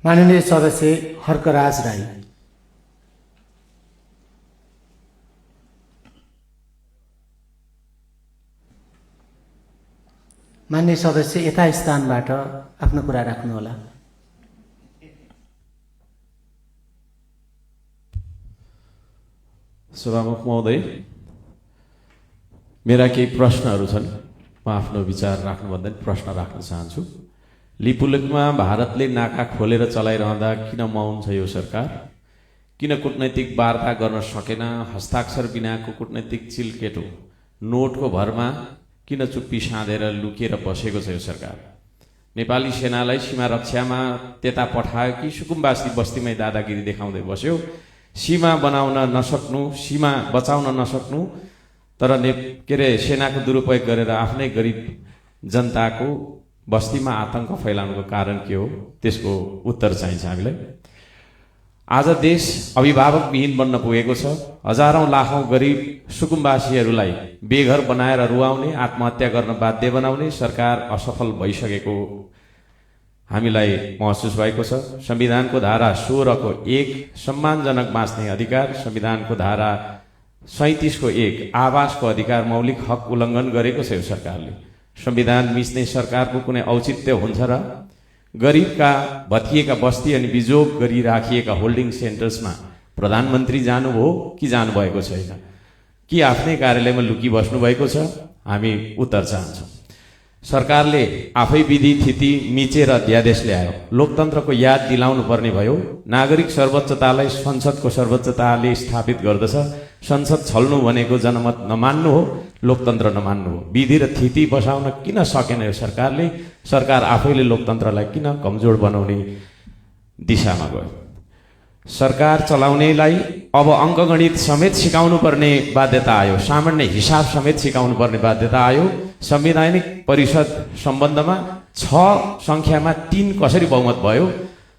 माननीय सदस्य हर्कराज राई। माननीय सदस्य यथास्थानबाट आफ्नो कुरा राख्नुहोला। सभामुख महोदय, मेरा केही प्रश्नहरू छन्। म आफ्नो विचार राख्नुभन्दा पनि प्रश्न राख्न चाहन्छु। लिपुलेखमा भारतले नाका खोलेर चलाइरहँदा किन मौन छ यो सरकार? किन कूटनैतिक वार्ता गर्न सकेन? हस्ताक्षर बिनाको कूटनैतिक चिलकेटो नोटको भरमा किन चुप्पी साँधेर लुकेर बसेको छ यो सरकार? नेपाली सेनालाई सीमा रक्षामा त्यता पठायो कि सुकुम्बासी बस्तीमै दादागिरी देखाउँदै बस्यो? सीमा बनाउन नसक्नु, सीमा बचाउन नसक्नु, तर सेनाको दुरुपयोग गरेर आफ्नै गरिब जनताको बस्तीमा आतंक फैलाउनुको कारण के हो? त्यसको उत्तर चाहिन्छ हामीलाई। आज देश अभिभावकविहीन बन्न पुगेको छ। हजारौं लाखौं गरिब सुकुम्बासीहरूलाई बेघर बनाएर रुवाउने, आत्महत्या गर्न बाध्य बनाउने सरकार असफल भइसकेको हामीलाई महसुस भएको छ। संविधानको धारा 16 को 1 सम्मानजनक बाँच्ने अधिकार, संविधानको धारा 37 को 1 आवासको अधिकार मौलिक हक उल्लङ्घन गरेको छ यो सरकारले। संविधान मिच्ने सरकारको कुनै औचित्य हुन्छ र? गरिबका भत्किएका बस्ती अनि बिजोग गरी राखिएका होल्डिङ सेन्टर्समा प्रधानमन्त्री जानुभयो कि जानुभएको छैन? कि आफ्नै कार्यालयमा लुकी बस्नु भएको छ? हामी उत्तर चाहन्छौँ। सरकारले आफै विधि थिति मिचेर अध्यादेश ल्यायो। लोकतन्त्रको याद दिलाउनु पर्ने भयो। नागरिक सर्वोच्चतालाई संसदको सर्वोच्चताले स्थापित गर्दछ। संसद छल्नु भनेको जनमत नमान्नु हो, लोकतन्त्र नमान्नु हो। विधि र थिति बसाउन किन सकेन यो सरकारले? सरकार आफैले लोकतन्त्रलाई किन कमजोर बनाउने दिशामा गयो? सरकार चलाउनेलाई अब अङ्कगणित समेत सिकाउनु पर्ने बाध्यता आयो। सामान्य हिसाब समेत सिकाउनु पर्ने बाध्यता आयो। संवैधानिक परिषद सम्बन्धमा 6 संख्यामा 3 कसरी बहुमत भयो?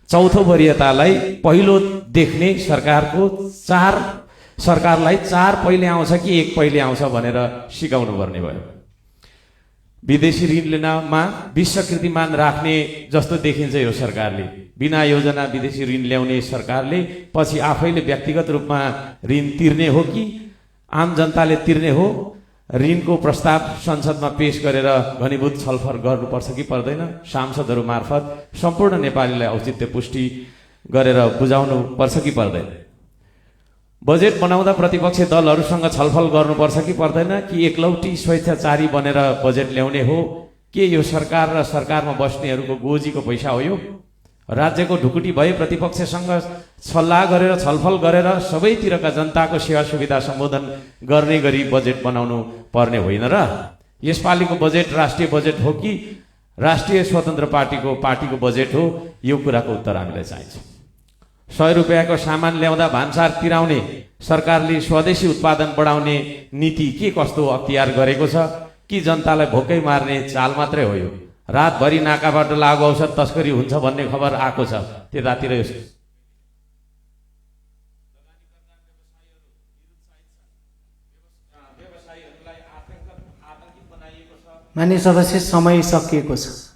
चौथो वरियतालाई पहिलो देख्ने सरकारलाई 4 पहिले आउँछ कि 1 पहिले आउँछ भनेर सिकाउनु पर्ने भयो। विदेशी ऋण लिनमा विश्व कीर्तिमान राख्ने जस्तो देखिन्छ यो सरकारले। बिना योजना विदेशी ऋण ल्याउने सरकारले पछि आफैले व्यक्तिगत रूपमा ऋण तिर्ने हो कि आम जनताले तिर्ने हो? ऋणको प्रस्ताव संसदमा पेश गरेर घनीभूत छलफल गर्नुपर्छ कि पर्दैन? सांसदहरू मार्फत सम्पूर्ण नेपालीलाई औचित्य पुष्टि गरेर बुझाउनु पर्छ कि पर्दैन? बजेट बनाउँदा प्रतिपक्षी दलहरूसँग छलफल गर्नुपर्छ कि पर्दैन? कि एकलौटी स्वेच्छाचारी बनेर बजेट ल्याउने हो? के यो सरकार र सरकारमा बस्नेहरूको गोजीको पैसा हो यो? राज्यको ढुकुटी भए प्रतिपक्षसँग सल्लाह गरेर छलफल गरेर सबैतिरका जनताको सेवा सुविधा सम्बोधन गर्ने गरी बजेट बनाउनु पर्ने होइन र? यसपालिको बजेट राष्ट्रिय बजेट हो कि राष्ट्रिय स्वतन्त्र पार्टीको बजेट हो? यो कुराको उत्तर हामीलाई चाहिन्छ। 100 रुपियाँको सामान ल्याउँदा भान्सार तिराउने सरकारले स्वदेशी उत्पादन बढाउने नीति के कस्तो अख्तियार गरेको छ? कि जनतालाई भोकै मार्ने चाल मात्रै हो यो? रातभरि नाकाबाट लागु औषध तस्करी हुन्छ भन्ने खबर आएको छ त्यतातिर। माननीय सदस्य, समय सकिएको छ।